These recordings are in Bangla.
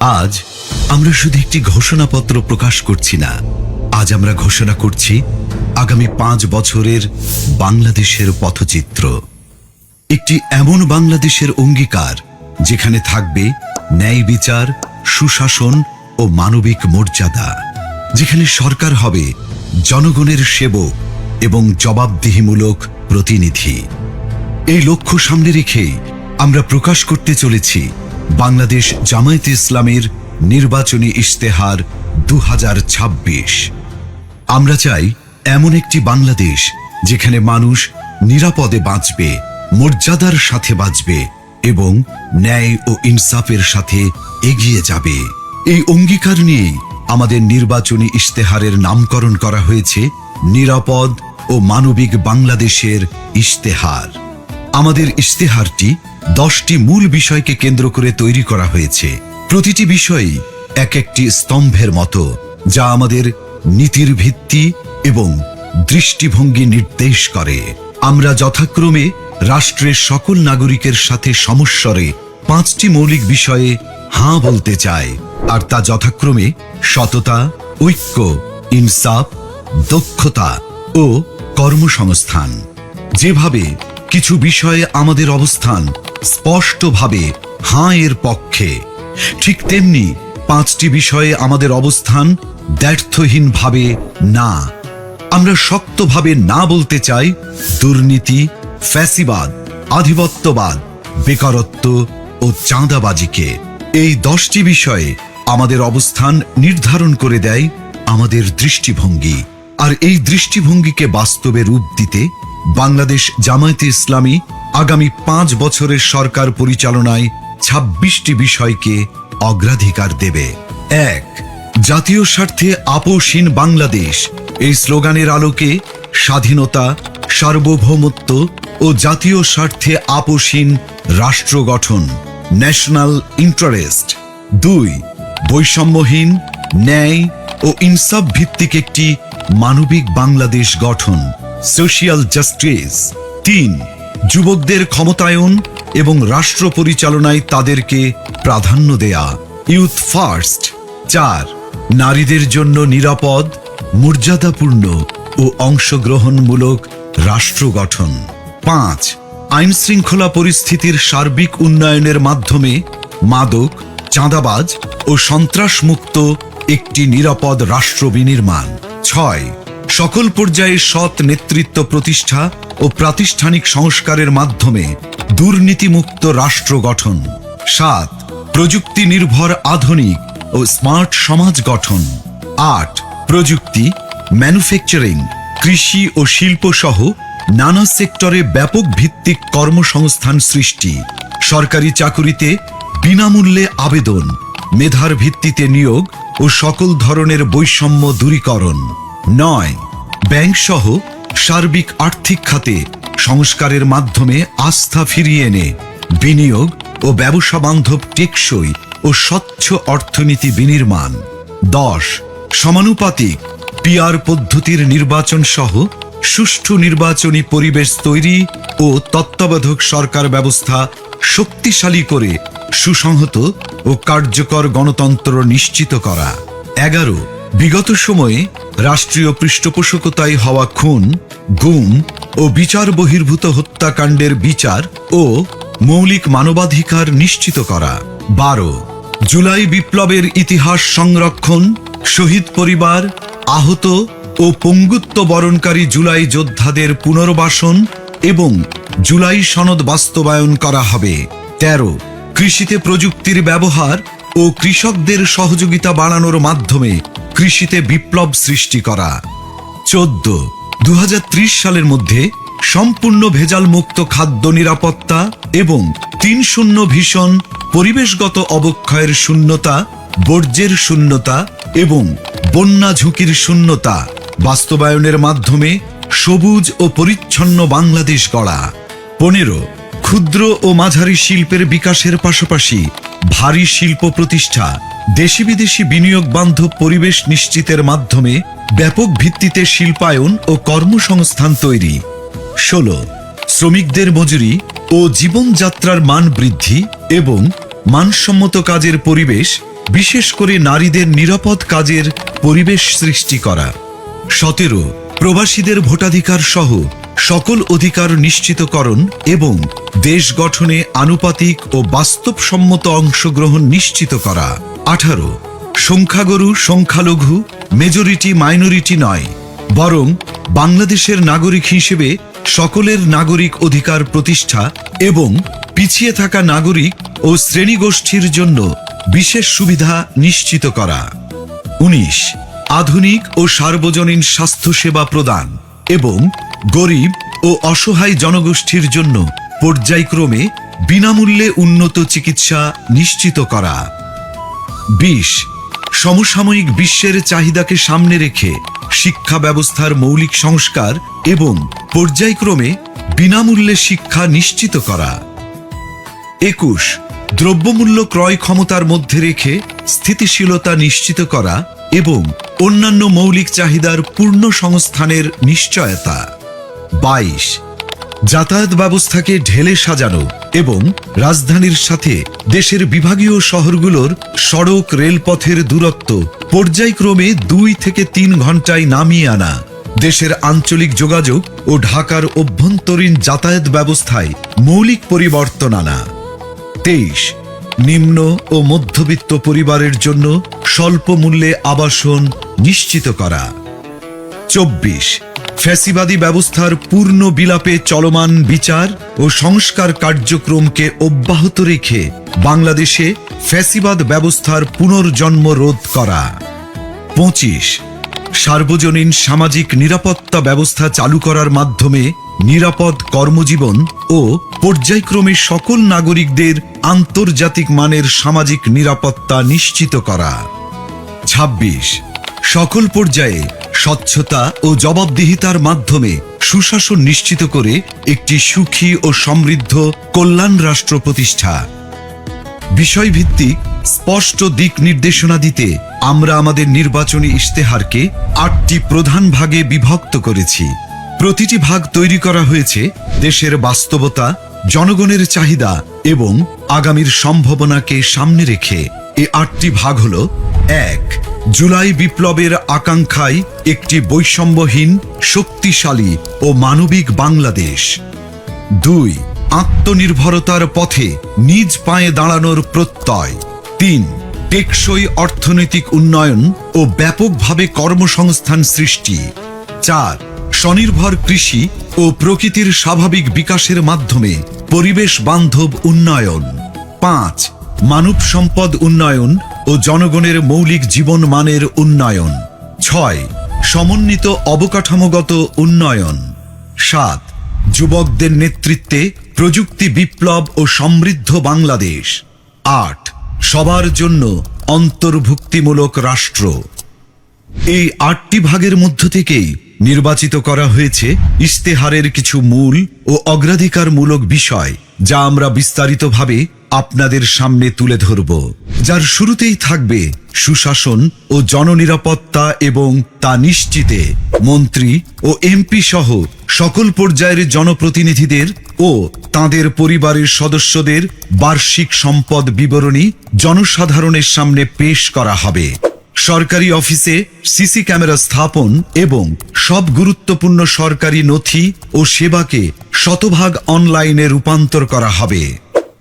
আজ আমরা শুধু একটি ঘোষণাপত্র প্রকাশ করছি না, আজ আমরা ঘোষণা করছি আগামী 5 বছরের বাংলাদেশের পথচিত্র। একটি এমন বাংলাদেশের অঙ্গীকার যেখানে থাকবে ন্যায় বিচার, সুশাসন ও মানবিক মর্যাদা, যেখানে সরকার হবে জনগণের সেবক এবং জবাবদিহিমূলক প্রতিনিধি। এই লক্ষ্য সামনে রেখে আমরা প্রকাশ করতে চলেছি বাংলাদেশ জামায়াতে ইসলামের নির্বাচনী ইশতেহার 2026। আমরা চাই এমন একটি বাংলাদেশ যেখানে মানুষ নিরাপদে বাঁচবে, মর্যাদার সাথে বাঁচবে এবং ন্যায় ও ইনসাফের সাথে এগিয়ে যাবে। এই অঙ্গীকার নিয়েই আমাদের নির্বাচনী ইশতেহারের নামকরণ করা হয়েছে নিরাপদ ও মানবিক বাংলাদেশের ইশতেহার। আমাদের ইশতেহারটি 10টি মূল বিষয়কে কেন্দ্র করে তৈরি করা হয়েছে। প্রতিটি বিষয়ই এক একটি স্তম্ভের মতো, যা আমাদের নীতির ভিত্তি এবং দৃষ্টিভঙ্গি নির্দেশ করে। আমরা যথাক্রমে রাষ্ট্রের সকল নাগরিকের সাথে সমস্বরে 5টি মৌলিক বিষয়ে হাঁ বলতে চাই, আর তা যথাক্রমে সততা, ঐক্য, ইনসাফ, দক্ষতা ও কর্মসংস্থান। যেভাবে কিছু বিষয়ে আমাদের অবস্থান স্পষ্টভাবে হাঁ এর পক্ষে, ঠিক তেমনি 5টি বিষয়ে আমাদের অবস্থান দ্ব্যর্থহীনভাবে না। আমরা শক্তভাবে না বলতে চাই দুর্নীতি, ফ্যাসিবাদ, আধিপত্যবাদ, বেকারত্ব ও চাঁদাবাজিকে। এই 10টি বিষয়ে আমাদের অবস্থান নির্ধারণ করে দেয় আমাদের দৃষ্টিভঙ্গি, আর এই দৃষ্টিভঙ্গিকে বাস্তবে রূপ দিতে বাংলাদেশ জামায়াতে ইসলামী আগামী 5 বছরের সরকার পরিচালনায় 26টি বিষয়কে অগ্রাধিকার দেবে। 1. জাতীয় স্বার্থে আপোষহীন বাংলাদেশ। এই স্লোগানের আলোকে স্বাধীনতা, সার্বভৌমত্ব ও জাতীয় স্বার্থে আপোষহীন রাষ্ট্র গঠন, ন্যাশনাল ইন্টারেস্ট। 2. বৈষম্যহীন, ন্যায় ও ইনসাফ ভিত্তিক একটি মানবিক বাংলাদেশ গঠন, সোশিয়াল জাস্টিস। 3. যুবকদের ক্ষমতায়ন এবং রাষ্ট্র পরিচালনায় তাদেরকে প্রাধান্য দেয়া, ইউথ ফার্স্ট। 4. নারীদের জন্য নিরাপদ, মর্যাদাপূর্ণ ও অংশগ্রহণমূলক রাষ্ট্র গঠন। 5. আইন শৃঙ্খলা পরিস্থিতির সার্বিক উন্নয়নের মাধ্যমে মাদক, চাঁদাবাজ ও সন্ত্রাসমুক্ত একটি নিরাপদ রাষ্ট্র বিনির্মাণ। 6. সকল পর্যায়ে সৎ নেতৃত্ব প্রতিষ্ঠা ও প্রাতিষ্ঠানিক সংস্কারের মাধ্যমে দুর্নীতিমুক্ত রাষ্ট্র গঠন। 7. প্রযুক্তি নির্ভর আধুনিক ও স্মার্ট সমাজ গঠন। 8. প্রযুক্তি, ম্যানুফ্যাকচারিং, কৃষি ও শিল্প সহ নানা সেক্টরে ব্যাপক ভিত্তিক কর্মসংস্থান সৃষ্টি, সরকারি চাকুরিতে বিনামূল্যে আবেদন, মেধার ভিত্তিতে নিয়োগ ও সকল ধরনের বৈষম্য দূরীকরণ। 9. ব্যাংক সহ সার্বিক আর্থিক খাতে সংস্কারের মাধ্যমে আস্থা ফিরিয়ে এনে বিনিয়োগ ও ব্যবসা বান্ধব টেকসই ও স্বচ্ছ অর্থনীতি বিনির্মাণ। 10. সমানুপাতিক পিআর পদ্ধতির নির্বাচন সহ সুষ্ঠু নির্বাচনী পরিবেশ তৈরি ও তত্ত্বাবধায়ক সরকার ব্যবস্থা শক্তিশালী করে সুসংহত ও কার্যকর গণতন্ত্র নিশ্চিত করা। 11. বিগত সময়ে রাষ্ট্রীয় পৃষ্ঠপোষকতায় হওয়া খুন, গুম ও বিচার বহির্ভূত হত্যাকাণ্ডের বিচার ও মৌলিক মানবাধিকার নিশ্চিত করা। 12. জুলাই বিপ্লবের ইতিহাস সংরক্ষণ, শহীদ পরিবার, আহত ও পঙ্গুত্ব বরণকারী জুলাই যোদ্ধাদের পুনর্বাসন এবং জুলাই সনদ বাস্তবায়ন করা হবে। 13. কৃষিতে প্রযুক্তির ব্যবহার ও কৃষকদের সহযোগিতা বাড়ানোর মাধ্যমে কৃষিতে বিপ্লব সৃষ্টি করা। 14. 2030 সালের মধ্যে সম্পূর্ণ ভেজাল মুক্ত খাদ্য নিরাপত্তা এবং 3-0 ভিশন, পরিবেশগত অবক্ষয়ের শূন্যতা, বর্জ্যের শূন্যতা এবং বন্যা ঝুঁকির শূন্যতা বাস্তবায়নের মাধ্যমে সবুজ ও পরিচ্ছন্ন বাংলাদেশ গড়া। 15. ক্ষুদ্র ও মাঝারি শিল্পের বিকাশের পাশাপাশি ভারী শিল্প প্রতিষ্ঠা, দেশি বিদেশি বিনিয়োগ বান্ধব পরিবেশ নিশ্চিতের মাধ্যমে ব্যাপক ভিত্তিতে শিল্পায়ন ও কর্মসংস্থান তৈরি। 16. শ্রমিকদের মজুরি ও জীবনযাত্রার মান বৃদ্ধি এবং মানসম্মত কাজের পরিবেশ বিশেষ করে নারীদের নিরাপদ কাজের পরিবেশ সৃষ্টি করা। 17 প্রবাসীদের ভোটাধিকার সহ সকল অধিকার নিশ্চিতকরণ এবং দেশ গঠনে আনুপাতিক ও বাস্তবসম্মত অংশগ্রহণ নিশ্চিত করা। 18 সংখ্যাগুরু সংখ্যালঘু মেজরিটি মাইনরিটি নয়, বরং বাংলাদেশের নাগরিক হিসেবে সকলের নাগরিক অধিকার প্রতিষ্ঠা এবং পিছিয়ে থাকা নাগরিক ও শ্রেণীগোষ্ঠীর জন্য বিশেষ সুবিধা নিশ্চিত করা। 19 আধুনিক ও সার্বজনীন স্বাস্থ্যসেবা প্রদান এবং গরিব ও অসহায় জনগোষ্ঠীর জন্য পর্যায়ক্রমে বিনামূল্যে উন্নত চিকিৎসা নিশ্চিত করা। 20 সমসাময়িক বিশ্বের চাহিদাকে সামনে রেখে শিক্ষা ব্যবস্থার মৌলিক সংস্কার এবং পর্যায়ক্রমে বিনামূল্যে শিক্ষা নিশ্চিত করা। 21 দ্রব্যমূল্য ক্রয় ক্ষমতার মধ্যে রেখে স্থিতিশীলতা নিশ্চিত করা এবং অন্যান্য মৌলিক চাহিদার পূর্ণ সংস্থানের নিশ্চয়তা। 22 যাতায়াত ব্যবস্থাকে ঢেলে সাজানো এবং রাজধানীর সাথে দেশের বিভাগীয় শহরগুলোর সড়ক রেলপথের দূরত্ব পর্যায়ক্রমে 2 থেকে 3 ঘন্টায় নামিয়ে আনা। দেশের আঞ্চলিক যোগাযোগ ও ঢাকার অভ্যন্তরীণ যাতায়াত ব্যবস্থায় মৌলিক পরিবর্তন আনা। 23 নিম্ন ও মধ্যবিত্ত পরিবারের জন্য স্বল্প মূল্যে আবাসন নিশ্চিত করা। 24 ফ্যাসিবাদী ব্যবস্থার পূর্ণ বিলাপে চলমান বিচার ও সংস্কার কার্যক্রমকে অব্যাহত রেখে বাংলাদেশে ফ্যাসিবাদ ব্যবস্থার পুনর্জন্ম রোধ করা। 25 সার্বজনীন সামাজিক নিরাপত্তা ব্যবস্থা চালু করার মাধ্যমে নিরাপদ কর্মজীবন ও পর্যায়ক্রমে সকল নাগরিকদের আন্তর্জাতিক মানের সামাজিক নিরাপত্তা নিশ্চিত করা। 26 সকল পর্যায়ে স্বচ্ছতা ও জবাবদিহিতার মাধ্যমে সুশাসন নিশ্চিত করে একটি সুখী ও সমৃদ্ধ কল্যাণ রাষ্ট্র প্রতিষ্ঠা। বিষয়ভিত্তিক স্পষ্ট দিক নির্দেশনা দিতে আমরা আমাদের নির্বাচনী ইশতেহারকে 8টি প্রধান ভাগে বিভক্ত করেছি। প্রতিটি ভাগ তৈরি করা হয়েছে দেশের বাস্তবতা, জনগণের চাহিদা এবং আগামীর সম্ভাবনাকে সামনে রেখে। এই 8টি ভাগ হল: 1 জুলাই বিপ্লবের আকাঙ্ক্ষায় একটি বৈষম্যহীন, শক্তিশালী ও মানবিক বাংলাদেশ। 2 আত্মনির্ভরতার পথে নিজ পায়ে দাঁড়ানোর প্রত্যয়। 3 টেকসই অর্থনৈতিক উন্নয়ন ও ব্যাপকভাবে কর্মসংস্থান সৃষ্টি। 4 স্বনির্ভর কৃষি ও প্রকৃতির স্বাভাবিক বিকাশের মাধ্যমে পরিবেশ বান্ধব উন্নয়ন। 5 মানব সম্পদ উন্নয়ন ও জনগণের মৌলিক জীবন মানের উন্নয়ন। 6 সমন্বিত অবকাঠামোগত উন্নয়ন। 7 যুবকদের নেতৃত্বে প্রযুক্তি বিপ্লব ও সমৃদ্ধ বাংলাদেশ। 8 সবার জন্য অন্তর্ভুক্তিমূলক রাষ্ট্র। এই 8টি ভাগের মধ্য থেকেই নির্বাচিত করা হয়েছে ইশতেহারের কিছু মূল ও অগ্রাধিকারমূলক বিষয়, যা আমরা বিস্তারিতভাবে আপনাদের সামনে তুলে ধরব। যার শুরুতেই থাকবে সুশাসন ও জননিরাপত্তা এবং তা নিশ্চিতে মন্ত্রী ও এমপি সহ সকল পর্যায়ের জনপ্রতিনিধিদের ও তাদের পরিবারের সদস্যদের বার্ষিক সম্পদ বিবরণী জনসাধারণের সামনে পেশ করা হবে। সরকারি অফিসে সিসি ক্যামেরা স্থাপন এবং সব গুরুত্বপূর্ণ সরকারি নথি ও সেবাকে শতভাগ অনলাইনে রূপান্তর করা হবে।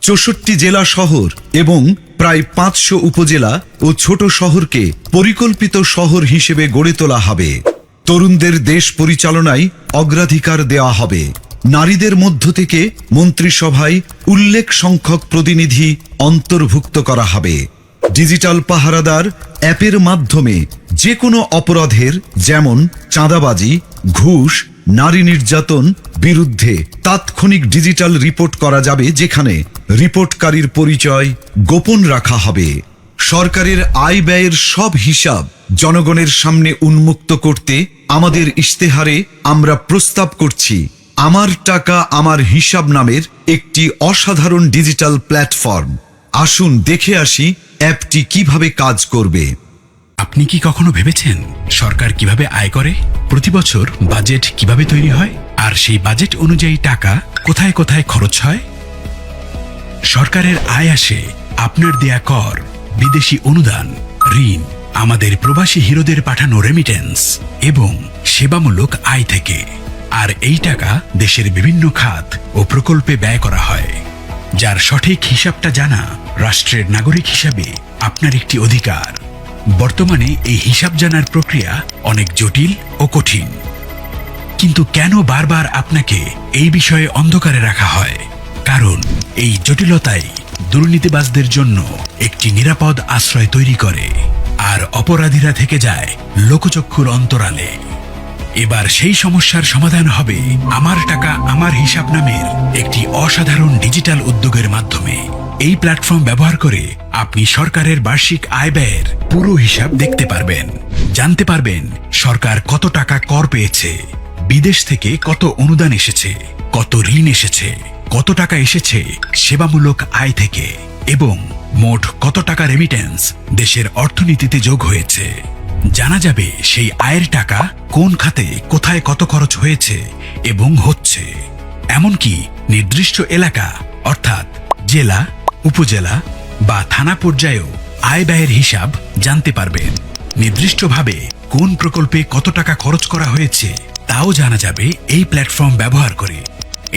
64 জেলা শহর এবং প্রায় 500 উপজেলা ও ছোট শহরকে পরিকল্পিত শহর হিসেবে গড়ে তোলা হবে। তরুণদের দেশ পরিচালনায় অগ্রাধিকার দেওয়া হবে। নারীদের মধ্য থেকে মন্ত্রিসভায় উল্লেখ সংখ্যক প্রতিনিধি অন্তর্ভুক্ত করা হবে। ডিজিটাল পাহারাদার অ্যাপের মাধ্যমে যে কোনো অপরাধের, যেমন চাঁদাবাজি, ঘুষ, নারী নির্যাতন বিরুদ্ধে তাৎক্ষণিক ডিজিটাল রিপোর্ট করা যাবে, যেখানে রিপোর্টকারীর পরিচয় গোপন রাখা হবে। সরকারের আয় ব্যয়ের সব হিসাব জনগণের সামনে উন্মুক্ত করতে আমাদের ইশতেহারে আমরা প্রস্তাব করছি আমার টাকা আমার হিসাব নামের একটি অসাধারণ ডিজিটাল প্ল্যাটফর্ম। আসুন দেখে আসি অ্যাপটি কিভাবে কাজ করবে। আপনি কি কখনো ভেবেছেন সরকার কিভাবে আয় করে? প্রতি বছর বাজেট কিভাবে তৈরি হয়, আর সেই বাজেট অনুযায়ী টাকা কোথায় কোথায় খরচ হয়? সরকারের আয় আসে আপনার দেয়া কর, বিদেশি অনুদান, ঋণ, আমাদের প্রবাসী হিরোদের পাঠানো রেমিটেন্স এবং সেবামূলক আয় থেকে। আর এই টাকা দেশের বিভিন্ন খাত ও প্রকল্পে ব্যয় করা হয়, যার সঠিক হিসাবটা জানা রাষ্ট্রের নাগরিক হিসাবে আপনার একটি অধিকার। বর্তমানে এই হিসাব জানার প্রক্রিয়া অনেক জটিল ও কঠিন, কিন্তু কেন বারবার আপনাকে এই বিষয়ে অন্ধকারে রাখা হয়? কারণ এই জটিলতাই দুর্নীতিবাজদের জন্য একটি নিরাপদ আশ্রয় তৈরি করে, আর অপরাধীরা থেকে যায় লোকচক্ষুর অন্তরালে। এবার সেই সমস্যার সমাধান হবে আমার টাকা আমার হিসাব নামের একটি অসাধারণ ডিজিটাল উদ্যোগের মাধ্যমে। এই প্ল্যাটফর্ম ব্যবহার করে আপনি সরকারের বার্ষিক আয় ব্যয়ের পুরো হিসাব দেখতে পারবেন, জানতে পারবেন সরকার কত টাকা কর পেয়েছে, বিদেশ থেকে কত অনুদান এসেছে, কত ঋণ এসেছে, কত টাকা এসেছে সেবামূলক আয় থেকে, এবং মোট কত টাকা রেমিটেন্স দেশের অর্থনীতিতে যোগ হয়েছে। জানা যাবে সেই আয়ের টাকা কোন খাতে কোথায় কত খরচ হয়েছে এবং হচ্ছে। এমনকি নির্দিষ্ট এলাকা অর্থাৎ জেলা, উপজেলা বা থানা পর্যায়েও আয় ব্যয়ের হিসাব জানতে পারবেন। নির্দিষ্টভাবে কোন প্রকল্পে কত টাকা খরচ করা হয়েছে তাও জানা যাবে এই প্ল্যাটফর্ম ব্যবহার করে।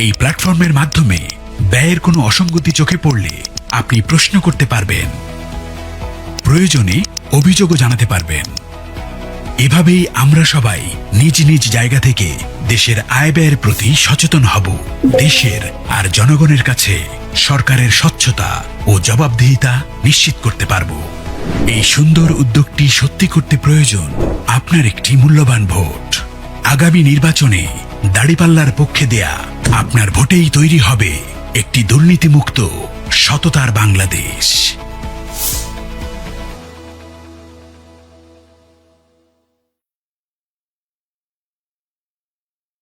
এই প্ল্যাটফর্মের মাধ্যমে ব্যয়ের কোনো অসঙ্গতি চোখে পড়লে আপনি প্রশ্ন করতে পারবেন, প্রয়োজনে অভিযোগও জানাতে পারবেন। এভাবেই আমরা সবাই নিজ নিজ জায়গা থেকে দেশের আয় ব্যয়ের প্রতি সচেতন হব, দেশের আর জনগণের কাছে সরকারের স্বচ্ছতা ও জবাবদিহিতা নিশ্চিত করতে পারব। এই সুন্দর উদ্যোগটি সত্যি করতে প্রয়োজন আপনার একটি মূল্যবান ভোট। আগামী নির্বাচনে দাড়িপাল্লার পক্ষে দেয়া আপনার ভোটেই তৈরি হবে একটি দুর্নীতিমুক্ত সততার বাংলাদেশ।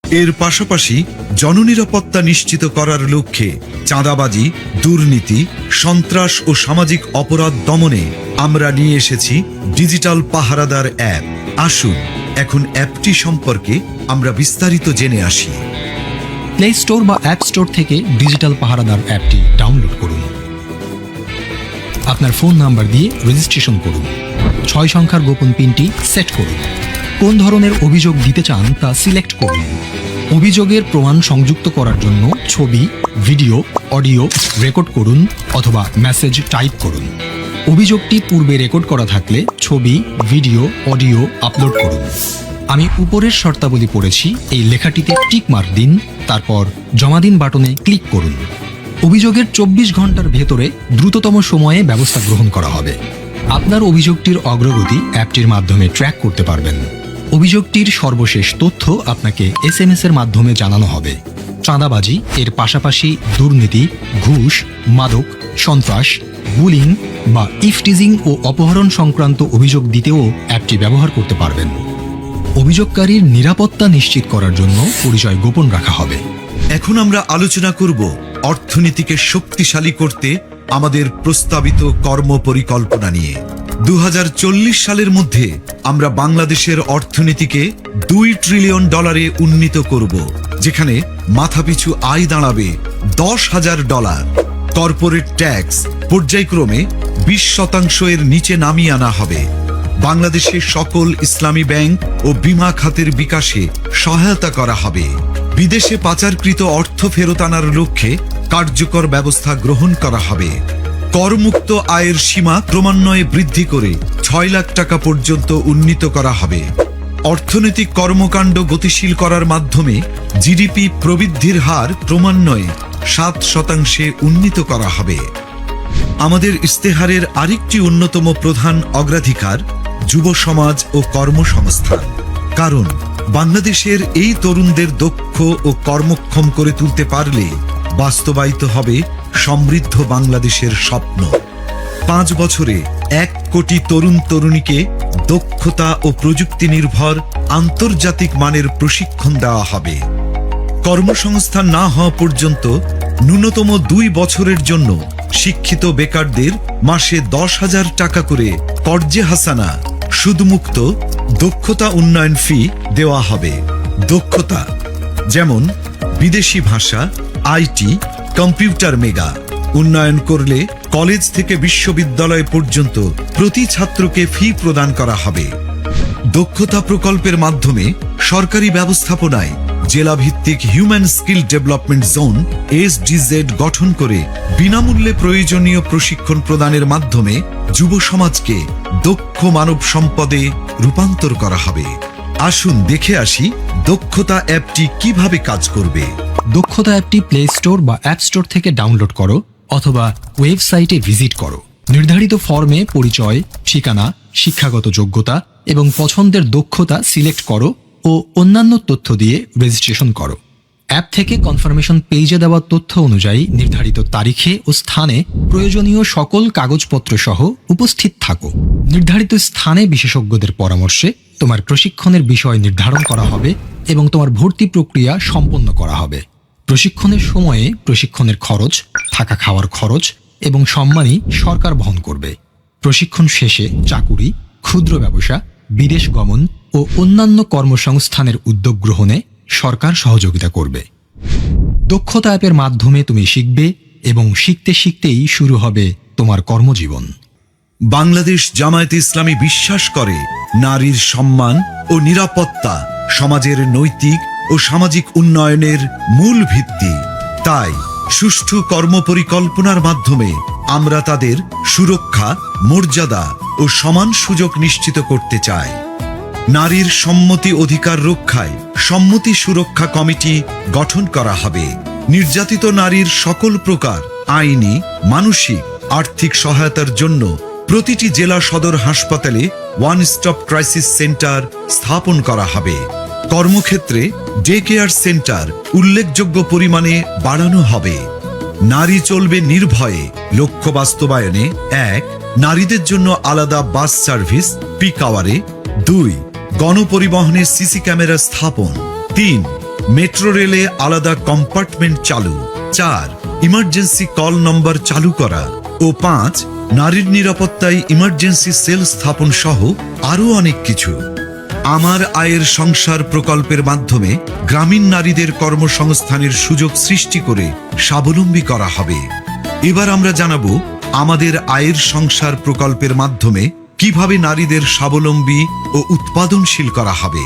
এর পাশাপাশি জননিরাপত্তা নিশ্চিত করার লক্ষ্যে চাঁদাবাজি, দুর্নীতি, সন্ত্রাস ও সামাজিক অপরাধ দমনে আমরা নিয়ে এসেছি ডিজিটাল পাহারাদার অ্যাপ। আসুন এখন অ্যাপটি সম্পর্কে আমরা বিস্তারিত জেনে আসি। প্লে স্টোর বা অ্যাপ স্টোর থেকে ডিজিটাল পাহারাদার অ্যাপটি ডাউনলোড করুন। আপনার ফোন নাম্বার দিয়ে রেজিস্ট্রেশন করুন। 6 সংখ্যার গোপন পিনটি সেট করুন। কোন ধরনের অভিযোগ দিতে চান তা সিলেক্ট করুন। অভিযোগের প্রমাণ সংযুক্ত করার জন্য ছবি, ভিডিও, অডিও রেকর্ড করুন অথবা মেসেজ টাইপ করুন। অভিযোগটি পূর্বে রেকর্ড করা থাকলে ছবি, ভিডিও, অডিও আপলোড করুন। আমি উপরের শর্তাবলী পড়েছি, এই লেখাটিতে টিক মার্ক দিন, তারপর জমা দিন বাটনে ক্লিক করুন। অভিযোগের 24 ঘন্টার ভেতরে দ্রুততম সময়ে ব্যবস্থা গ্রহণ করা হবে। আপনার অভিযোগটির অগ্রগতি অ্যাপটির মাধ্যমে ট্র্যাক করতে পারবেন। অভিযোগটির সর্বশেষ তথ্য আপনাকে SMS এর মাধ্যমে জানানো হবে। চাঁদাবাজি এর পাশাপাশি দুর্নীতি, ঘুষ, মাদক, সন্ত্রাস, বুলিং বা ইফটিজিং ও অপহরণ সংক্রান্ত অভিযোগ দিতেও অ্যাপটি ব্যবহার করতে পারবেন। অভিযোগকারীর নিরাপত্তা নিশ্চিত করার জন্য পরিচয় গোপন রাখা হবে। এখন আমরা আলোচনা করব অর্থনীতিকে শক্তিশালী করতে আমাদের প্রস্তাবিত কর্মপরিকল্পনা নিয়ে। 2040 সালের মধ্যে আমরা বাংলাদেশের অর্থনীতিকে $2 ট্রিলিয়ন উন্নীত করব, যেখানে মাথাপিছু আয় দাঁড়াবে $10,000। কর্পোরেট ট্যাক্স পর্যায়ক্রমে 20% এর নিচে নামিয়ে আনা হবে। বাংলাদেশের সকল ইসলামী ব্যাংক ও বীমা খাতের বিকাশে সহায়তা করা হবে। বিদেশে পাচারকৃত অর্থ ফেরত আনার লক্ষ্যে কার্যকর ব্যবস্থা গ্রহণ করা হবে। করমুক্ত আয়ের সীমা ক্রমান্বয়ে বৃদ্ধি করে 6 লাখ টাকা পর্যন্ত উন্নীত করা হবে। অর্থনৈতিক কর্মকাণ্ড গতিশীল করার মাধ্যমে জিডিপি প্রবৃদ্ধির হার ক্রমান্বয়ে 7% উন্নীত করা হবে। আমাদের ইস্তেহারের আরেকটি অন্যতম প্রধান অগ্রাধিকার যুব সমাজ ও কর্মসংস্থান। কারণ বাংলাদেশের এই তরুণদের দক্ষ ও কর্মক্ষম করে তুলতে পারলে বাস্তবায়িত হবে সমৃদ্ধ বাংলাদেশের স্বপ্ন। 5 বছরে 1 কোটি তরুণ তরুণীকে দক্ষতা ও প্রযুক্তি নির্ভর আন্তর্জাতিক মানের প্রশিক্ষণ দেওয়া হবে। কর্মসংস্থান না হওয়া পর্যন্ত ন্যূনতম 2 বছরের জন্য শিক্ষিত বেকারদের মাসে 10,000 টাকা করে কর্জে হাসানা সুদমুক্ত দক্ষতা উন্নয়ন ফি দেওয়া হবে। দক্ষতা যেমন বিদেশি ভাষা, IT, কম্পিউটার মেগা, উন্নয়ন করলে কলেজ থেকে বিশ্ববিদ্যালয় পর্যন্ত প্রতি ছাত্রকে ফি প্রদান করা হবে। দক্ষতা প্রকল্পের মাধ্যমে সরকারি ব্যবস্থাপনায় জেলাভিত্তিক human skill development zone SDZ গঠন করে বিনামূল্যে প্রয়োজনীয় প্রশিক্ষণ প্রদানের মাধ্যমে যুব সমাজকে দক্ষ মানব সম্পদে রূপান্তর করা হবে। আসুন দেখে আসি দক্ষতা অ্যাপটি কিভাবে কাজ করবে। দক্ষতা অ্যাপটি প্লে স্টোর বা অ্যাপ স্টোর থেকে ডাউনলোড করো অথবা ওয়েবসাইটে ভিজিট করো। নির্ধারিত ফর্মে পরিচয়, ঠিকানা, শিক্ষাগত যোগ্যতা এবং পছন্দের দক্ষতা সিলেক্ট করো ও অন্যান্য তথ্য দিয়ে রেজিস্ট্রেশন করো। অ্যাপ থেকে কনফার্মেশন পেজে দেওয়া তথ্য অনুযায়ী নির্ধারিত তারিখে ও স্থানে প্রয়োজনীয় সকল কাগজপত্র সহ উপস্থিত থাকো। নির্ধারিত স্থানে বিশেষজ্ঞদের পরামর্শে তোমার প্রশিক্ষণের বিষয় নির্ধারণ করা হবে এবং তোমার ভর্তি প্রক্রিয়া সম্পন্ন করা হবে। প্রশিক্ষণের সময়ে প্রশিক্ষণের খরচ, থাকা খাওয়ার খরচ এবং সম্মানী সরকার বহন করবে। প্রশিক্ষণ শেষে চাকুরি, ক্ষুদ্র ব্যবসা, বিদেশ গমন ও অন্যান্য কর্মসংস্থানের উদ্যোগ গ্রহণে সরকার সহযোগিতা করবে। দক্ষতা অ্যাপের মাধ্যমে তুমি শিখবে এবং শিখতে শিখতেই শুরু হবে তোমার কর্মজীবন। বাংলাদেশ জামায়াতে ইসলামী বিশ্বাস করে নারীর সম্মান ও নিরাপত্তা সমাজের নৈতিক ও সামাজিক উন্নয়নের মূল ভিত্তি। তাই সুষ্ঠু কর্মপরিকল্পনার মাধ্যমে আমরা তাদের সুরক্ষা, মর্যাদা ও সমান সুযোগ নিশ্চিত করতে চাই। নারীর সম্মতি অধিকার রক্ষায় সম্মতি সুরক্ষা কমিটি গঠন করা হবে। নির্যাতিত নারীর সকল প্রকার আইনি, মানসিক, আর্থিক সহায়তার জন্য প্রতিটি জেলা সদর হাসপাতালে ওয়ান স্টপ ক্রাইসিস সেন্টার স্থাপন করা হবে। কর্মক্ষেত্রে ডে কেয়ার সেন্টার উল্লেখযোগ্য পরিমাণে বাড়ানো হবে। নারী চলবে নির্ভয়ে লক্ষ্য বাস্তবায়নে 1. নারীদের জন্য আলাদা বাস সার্ভিস পিক আওয়ারে। 2. গণপরিবহনে সিসি ক্যামেরা স্থাপন। 3. মেট্রো রেলে আলাদা কম্পার্টমেন্ট চালু। 4. ইমার্জেন্সি কল নম্বর চালু করা ও 5. নারীর নিরাপত্তায় ইমার্জেন্সি সেল স্থাপন সহ আরও অনেক কিছু। আমার আয়ের সংসার প্রকল্পের মাধ্যমে গ্রামীণ নারীদের কর্মসংস্থানের সুযোগ সৃষ্টি করে স্বাবলম্বী করা হবে। এবার আমরা জানাবো আমাদের আয়ের সংসার প্রকল্পের মাধ্যমে কিভাবে নারীদের স্বাবলম্বী ও উৎপাদনশীল করা হবে।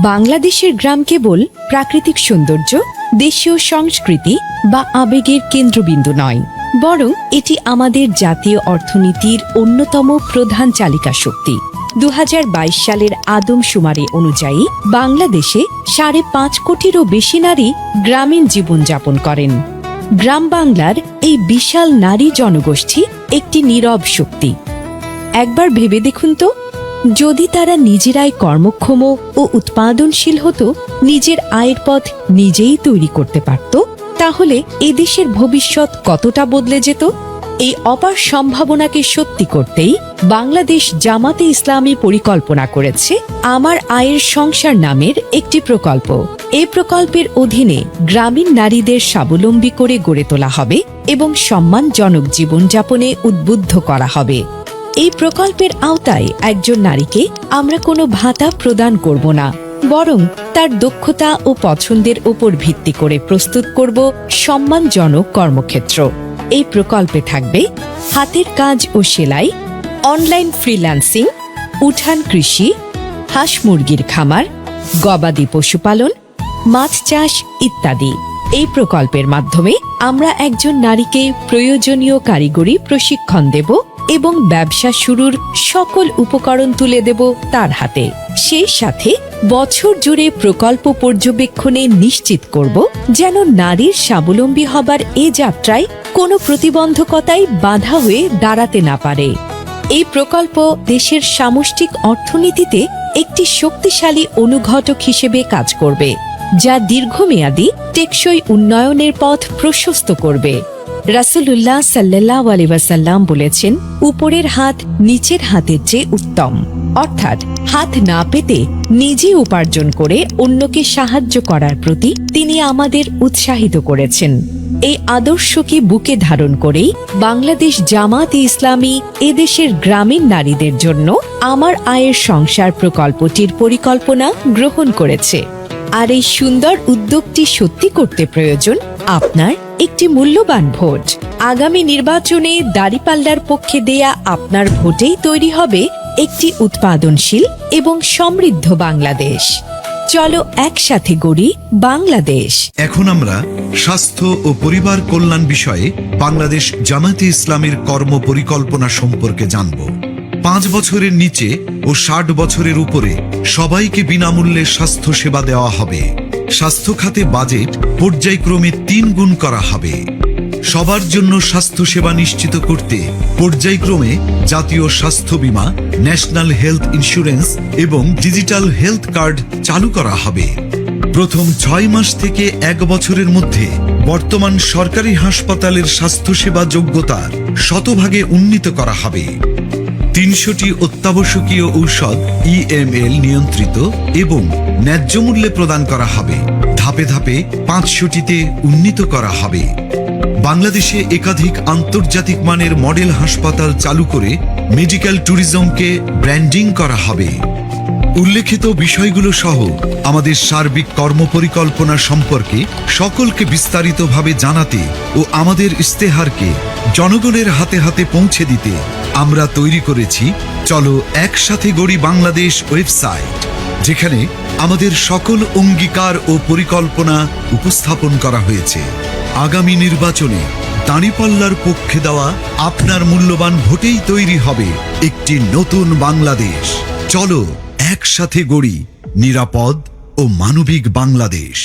বাংলাদেশের গ্রাম কেবল প্রাকৃতিক সৌন্দর্য, দেশীয় সংস্কৃতি বা আবেগের কেন্দ্রবিন্দু নয়, বরং এটি আমাদের জাতীয় অর্থনীতির অন্যতম প্রধান চালিকা শক্তি। 2022 সালের আদমশুমারি অনুযায়ী বাংলাদেশে 5.5 কোটিরও বেশি নারী গ্রামীণ জীবনযাপন করেন। গ্রাম বাংলার এই বিশাল নারী জনগোষ্ঠী একটি নীরব শক্তি। একবার ভেবে দেখুন তো, যদি তারা নিজেরাই কর্মক্ষম ও উৎপাদনশীল হতো, নিজের আয়ের পথ নিজেই তৈরি করতে পারত, তাহলে এদেশের ভবিষ্যৎ কতটা বদলে যেত। এই অপার সম্ভাবনাকে সত্যি করতেই বাংলাদেশ জামাতে ইসলামী পরিকল্পনা করেছে আমার আয়ের সংসার নামের একটি প্রকল্প। এই প্রকল্পের অধীনে গ্রামীণ নারীদের স্বাবলম্বী করে গড়ে তোলা হবে এবং সম্মানজনক জীবনযাপনে উদ্বুদ্ধ করা হবে। এই প্রকল্পের আওতায় একজন নারীকে আমরা কোনো ভাতা প্রদান করব না, বরং তার দক্ষতা ও পছন্দের উপর ভিত্তি করে প্রস্তুত করব সম্মানজনক কর্মক্ষেত্র। এই প্রকল্পে থাকবে হাতের কাজ ও সেলাই, অনলাইন ফ্রিল্যান্সিং, উঠান কৃষি, হাঁস মুরগির খামার, গবাদি পশুপালন, মাছ চাষ ইত্যাদি। এই প্রকল্পের মাধ্যমে আমরা একজন নারীকে প্রয়োজনীয় কারিগরি প্রশিক্ষণ দেব এবং ব্যবসা শুরুর সকল উপকরণ তুলে দেব তার হাতে। সেই সাথে বছর জুড়ে প্রকল্প পর্যবেক্ষণে নিশ্চিত করব যেন নারীর স্বাবলম্বী হবার এ যাত্রায় কোনো প্রতিবন্ধকতাই বাধা হয়ে দাঁড়াতে না পারে। এই প্রকল্প দেশের সামষ্টিক অর্থনীতিতে একটি শক্তিশালী অনুঘটক হিসেবে কাজ করবে, যা দীর্ঘমেয়াদী টেকসই উন্নয়নের পথ প্রশস্ত করবে। রাসূলুল্লাহ সাল্লাল্লাহু আলাইহি ওয়াসাল্লাম বলেছেন, উপরের হাত নিচের হাতের চেয়ে উত্তম। অর্থাৎ হাত না পেতে নিজে উপার্জন করে অন্যকে সাহায্য করার প্রতি তিনি আমাদের উৎসাহিত করেছেন। এই আদর্শকে বুকে ধারণ করেই বাংলাদেশ জামাতে ইসলামী এদেশের গ্রামীণ নারীদের জন্য আমার আয়ের সংসার প্রকল্পটির পরিকল্পনা গ্রহণ করেছে। আর এই সুন্দর উদ্যোগটি সত্যি করতে প্রয়োজন আপনার একটি মূল্যবান ভোট। আগামী নির্বাচনে দাঁড়িপাল্লার পক্ষে দেয়া আপনার ভোটেই তৈরি হবে একটি উৎপাদনশীল এবং সমৃদ্ধ বাংলাদেশ। চলো একসাথে গড়ি বাংলাদেশ। এখন আমরা স্বাস্থ্য ও পরিবার কল্যাণ বিষয়ে বাংলাদেশ জামায়াতে ইসলামের কর্ম পরিকল্পনা সম্পর্কে জানব। 5 বছরের নিচে ও 60 বছরের উপরে সবাইকে বিনামূল্যে স্বাস্থ্য সেবা দেওয়া হবে। স্বাস্থ্য খাতে বাজেট পর্যায়ক্রমে 3 গুণ করা হবে। সবার জন্য স্বাস্থ্য সেবা নিশ্চিত করতে পর্যায়ক্রমে জাতীয় স্বাস্থ্য বীমা, ন্যাশনাল হেলথ ইন্স্যুরেন্স এবং ডিজিটাল হেলথ কার্ড চালু করা হবে। প্রথম 6 মাস থেকে 1 বছরের মধ্যে বর্তমান সরকারি হাসপাতালের স্বাস্থ্যসেবা যোগ্যতার শতভাগে উন্নীত করা হবে। 300টি অত্যাবশ্যকীয় ঔষধ EML নিয়ন্ত্রিত এবং ন্যায্য মূল্যে প্রদান করা হবে। ধাপে ধাপে 500টিতে উন্নীত করা হবে। বাংলাদেশে একাধিক আন্তর্জাতিক মানের মডেল হাসপাতাল চালু করে মেডিকেল ট্যুরিজমকে ব্র্যান্ডিং করা হবে। উল্লেখিত বিষয়গুলো সহ আমাদের সার্বিক কর্মপরিকল্পনা সম্পর্কে সকলকে বিস্তারিতভাবে জানাতে ও আমাদের ইস্তেহারকে জনগণের হাতে হাতে পৌঁছে দিতে আমরা তৈরি করেছি চলো একসাথে গড়ি বাংলাদেশ ওয়েবসাইট, যেখানে আমাদের সকল অঙ্গীকার ও পরিকল্পনা উপস্থাপন করা হয়েছে। আগামী নির্বাচনে দাঁড়িপাল্লার পক্ষে দেওয়া আপনার মূল্যবান ভোটেই তৈরি হবে একটি নতুন বাংলাদেশ। চলো একসাথে গড়ি নিরাপদ ও মানবিক বাংলাদেশ।